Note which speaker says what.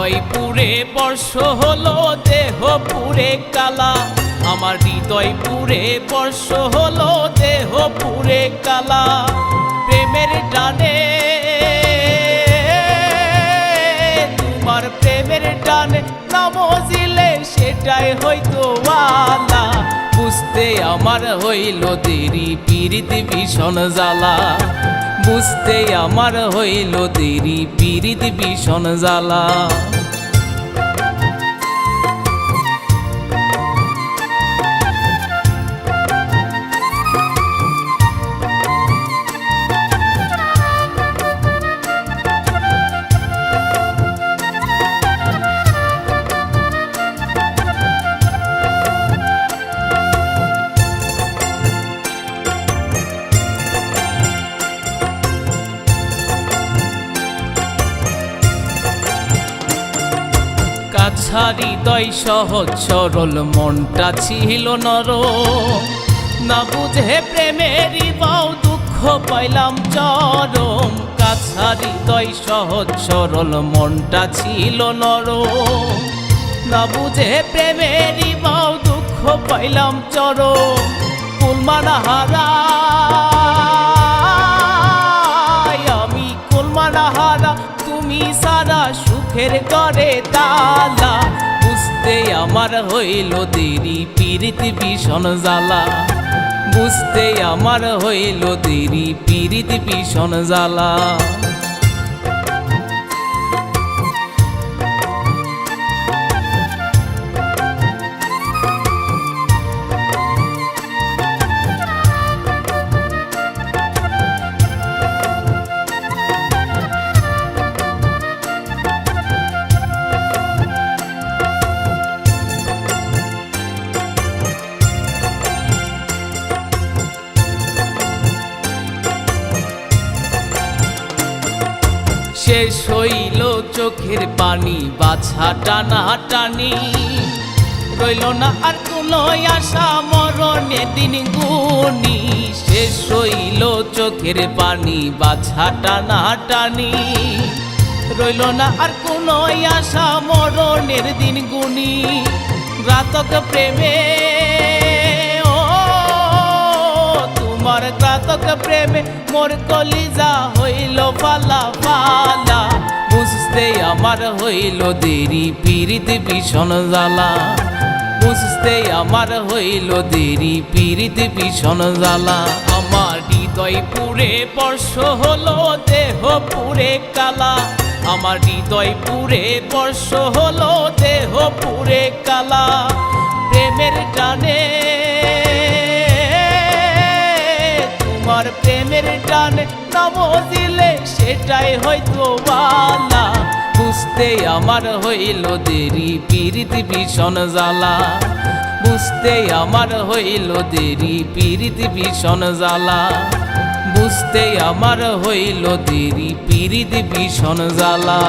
Speaker 1: হৃদয় পুরে বর্ষ হলো দেহ পুরে কালা, আমার হৃদয় পুরে বর্ষ হলো দেহ পুরে কালা। প্রেমের টানে তোমার প্রেমের টানে না বুঝিলে সেটাই হয়তো ওয়ালা। বুঝতে আমার হইল দেরি পীড়িত ভীষণ জ্বালা, বুঝতে আমার হইল দেরি পীড়িত ভীষণ জ্বালা। কাছা হৃদয় সহজ সরল মনটা ছিল নরম, না বুঝে প্রেমেরই বাও দুঃখ পাইলাম চরম। কাছা হৃদয় সহজ সরল মনটা ছিল নরম, না বুঝে প্রেমেরই বাও দুঃখ পাইলাম চরম। কুলমানা হারা আমি কুলমানা হারা, তুমি সারা সুখের করে তালা। বুঝতে আমার হইল দেরি পীড়িত ভীষণ জ্বালা, বুঝতে আমার হইল দেরি পীড়িত ভীষণ জ্বালা। শেষ হইল চোখের পানি বাছা টানা টানি, রইল না আর কোনো আশা মরণে দিন গুনি। শেষ হইল চোখের পানি বাছা টানা টানি, রইল না আর কোনো আশা মরণের দিন গুনি। ঘাতক প্রেমে তোমার ঘাতক প্রেমে মোর কলিজা হইল ফালা ফালা। বুঝতে আমার হইল দেরি পীড়িত ভীষণ জ্বালা, বুঝতে আমার হইল দেরি পীড়িত ভীষণ জ্বালা। আমার হৃদয় পুরে বর্ষ হলো দেহ পুরে কালা, আমার হৃদয় পুরে বর্ষ হলো দেহ পুরে কালা। প্রেমের টানে তোমার প্রেমের টানে না বুঝিলে সেটাই হয়তো ওয়ালা। বুঝতে আমার হইল দেরি পীড়িত ভীষণ জ্বালা, বুঝতে আমার হইল দেরি পীড়িত ভীষণ জ্বালা, বুঝতে আমার হইল দেরি পীড়িত ভীষণ জ্বালা।